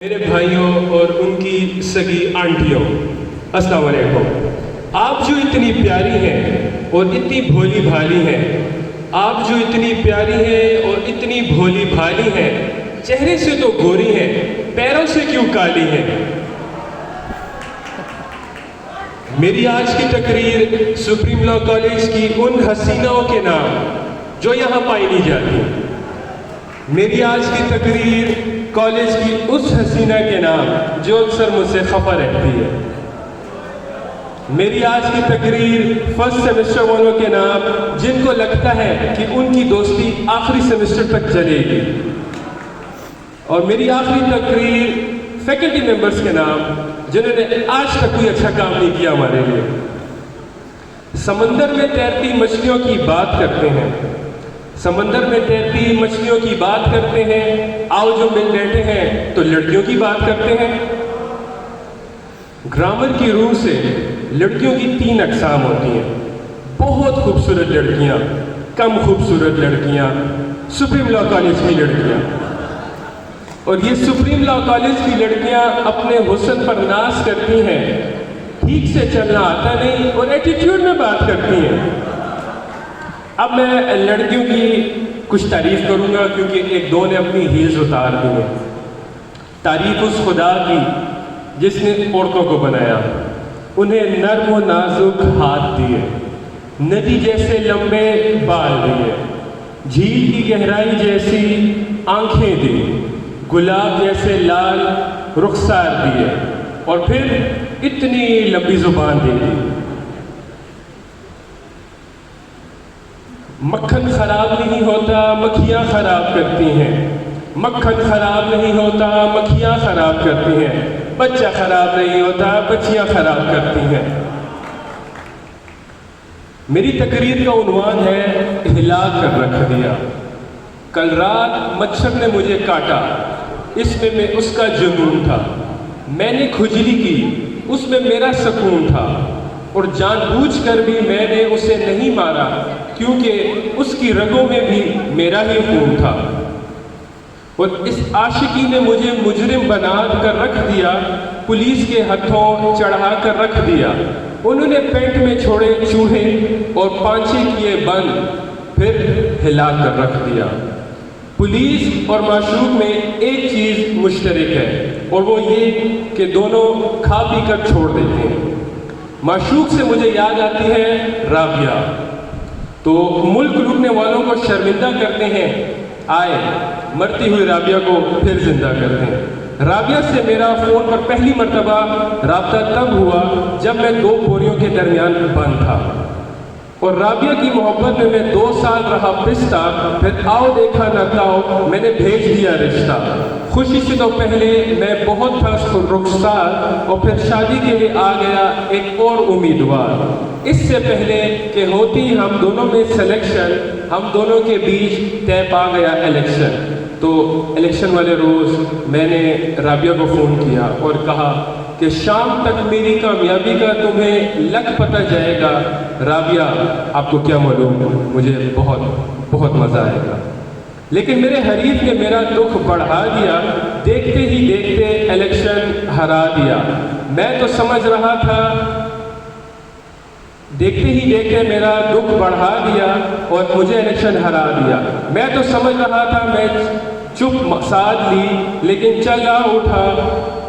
میرے بھائیوں اور ان کی سگی آنٹیوں، السلام علیکم۔ آپ جو اتنی پیاری ہیں اور اتنی بھولی بھالی ہیں، آپ جو اتنی پیاری ہیں اور اتنی بھولی بھالی ہیں، چہرے سے تو گوری ہیں، پیروں سے کیوں کالی ہیں؟ میری آج کی تقریر سپریم لا کالج کی ان حسیناؤں کے نام جو یہاں پائی نہیں جاتی۔ میری آج کی تقریر کالج کی اس حسینہ کے نام جو اکثر مجھ سے خفا رہتی ہے۔ میری آج کی تقریر فرسٹ سیمسٹر والوں کے نام جن کو لگتا ہے کہ ان کی دوستی آخری سیمسٹر تک چلے گی، اور میری آخری تقریر فیکلٹی ممبرز کے نام جنہوں نے آج تک کوئی اچھا کام نہیں کیا ہمارے لیے۔ سمندر میں تیرتی مچھلیوں کی بات کرتے ہیں، سمندر میں تیرتی مچھلیوں کی بات کرتے ہیں، آؤ جو مل بیٹھے ہیں تو لڑکیوں کی بات کرتے ہیں۔ گرامر کی روح سے لڑکیوں کی 3 اقسام ہوتی ہیں: بہت خوبصورت لڑکیاں، کم خوبصورت لڑکیاں، سپریم لا کالج کی لڑکیاں۔ اور یہ سپریم لا کالج کی لڑکیاں اپنے حسن پر ناز کرتی ہیں، ٹھیک سے چلنا آتا نہیں اور ایٹیٹیوڈ میں بات کرتی ہیں۔ اب میں لڑکیوں کی کچھ تعریف کروں گا کیونکہ ایک دو نے اپنی ہیلز اتار دی ہیں۔ تعریف اس خدا کی جس نے عورتوں کو بنایا، انہیں نرم و نازک ہاتھ دیے، ندی جیسے لمبے بال دیے، جھیل کی گہرائی جیسی آنکھیں دی، گلاب جیسے لال رخسار دیے، اور پھر اتنی لمبی زبان دے دی۔ مکھن خراب نہیں ہوتا، مکھیاں خراب کرتی ہیں، مکھن خراب نہیں ہوتا، مکھیاں خراب کرتی ہیں، بچہ خراب نہیں ہوتا، بچیاں خراب کرتی ہیں۔ میری تقریر کا عنوان ہے ہلا کر رکھ دیا۔ کل رات مچھر نے مجھے کاٹا، اس میں اس کا جنون تھا، میں نے کھجلی کی، اس میں میرا سکون تھا، اور جان بوجھ کر بھی میں نے اسے نہیں مارا کیونکہ اس کی رگوں میں بھی میرا ہی خون تھا۔ اور اس عاشقی نے مجھے مجرم بنا کر رکھ دیا، پولیس کے ہاتھوں چڑھا کر رکھ دیا۔ انہوں نے پینٹ میں چھوڑے چوہے اور پانچے کیے بند، پھر ہلا کر رکھ دیا۔ پولیس اور معشوق میں ایک چیز مشترک ہے، اور وہ یہ کہ دونوں کھا پی کر چھوڑ دیتے ہیں۔ معشوق سے مجھے یاد آتی ہے رابعہ، تو ملک لوٹنے والوں کو شرمندہ کرتے ہیں، آئے مرتی ہوئی رابعہ کو پھر زندہ کرتے ہیں۔ رابعہ سے میرا فون پر پہلی مرتبہ رابطہ تب ہوا جب میں 2 بوریوں کے درمیان بند تھا، اور رابعہ کی محبت میں 2 سال رہا پستہ، پھر آؤ دیکھا نہ تاؤ میں نے بھیج دیا رشتہ۔ خوشی سے تو پہلے میں بہت تھا رخسار، اور پھر شادی کے لیے آ گیا ایک اور امیدوار۔ اس سے پہلے کہ ہوتی ہم دونوں میں سلیکشن، ہم دونوں کے بیچ طے پا گیا الیکشن۔ تو الیکشن والے روز میں نے رابعہ کو فون کیا اور کہا کہ شام تک میری کامیابی کا تمہیں لک پتہ جائے گا۔ رابعہ آپ کو کیا معلوم، مجھے بہت بہت مزہ آئے گا۔ لیکن میرے حریف نے میرا دکھ بڑھا دیا، دیکھتے ہی دیکھتے الیکشن ہرا دیا۔ میں تو سمجھ رہا تھا، دیکھتے ہی دیکھتے میرا دکھ بڑھا دیا اور مجھے الیکشن ہرا دیا۔ میں تو سمجھ رہا تھا، میں چپ ساتھ لی، لیکن چلا اٹھا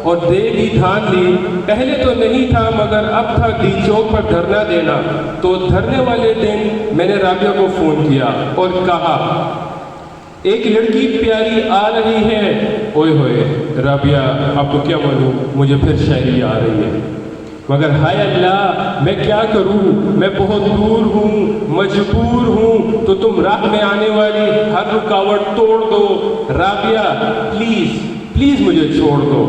اور دے دی دھان لی۔ پہلے تو نہیں تھا مگر اب تھا دی چوک پر دھرنا دینا۔ تو دھرنے والے دن میں نے رابعہ کو فون کیا اور کہا ایک لڑکی پیاری آ رہی ہے۔ اوئے ہوئے رابعہ آپ کو کیا معلوم، مجھے پھر شاعری آ رہی ہے، مگر ہائے اللہ میں کیا کروں، میں بہت دور ہوں، مجبور ہوں، تو تم راہ میں آنے والی ہر رکاوٹ توڑ دو۔ رابعہ پلیز پلیز مجھے چھوڑ دو۔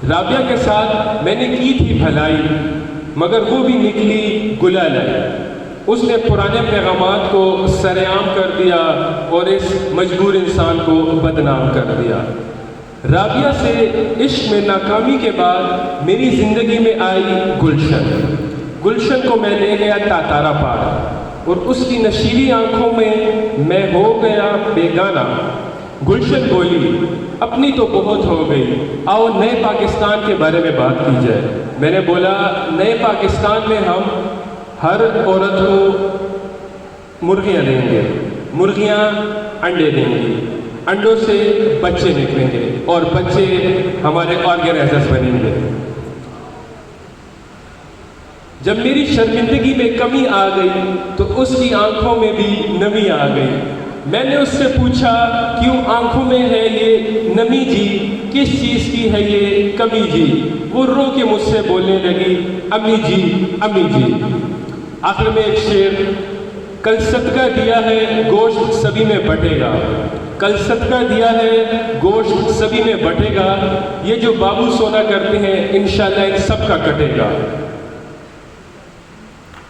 رابعہ کے ساتھ میں نے کی تھی بھلائی، مگر وہ بھی نکلی گلالئی۔ اس نے پرانے پیغامات کو سرعام کر دیا اور اس مجبور انسان کو بدنام کر دیا۔ رابعہ سے عشق میں ناکامی کے بعد میری زندگی میں آئی گلشن۔ گلشن کو میں لے گیا تاتارا پار، اور اس کی نشیلی آنکھوں میں ہو گیا بیگانہ۔ گلشن بولی اپنی تو بہت ہو گئی، آؤ نئے پاکستان کے بارے میں بات کی جائے۔ میں نے بولا نئے پاکستان میں ہم ہر عورت کو مرغیاں دیں گے، مرغیاں انڈے دیں گی، انڈوں سے بچے نکلیں گے اور بچے ہمارے آرگنائزرز بنیں گے۔ جب میری شرمندگی میں کمی آ گئی تو اس کی آنکھوں میں بھی نمی آ گئی۔ میں نے اس سے پوچھا کیوں آنکھوں میں ہے یہ نمی جی، کس چیز کی ہے یہ کمی جی؟ وہ رو کے مجھ سے بولنے لگی امی جی امی جی۔ آخر میں ایک شعر، کل صدقہ دیا ہے گوشت سبھی میں بٹے گا، کل صدقہ دیا ہے گوشت سبھی میں بٹے گا، یہ جو بابو سونا کرتے ہیں انشاءاللہ ان سب کا کٹے گا۔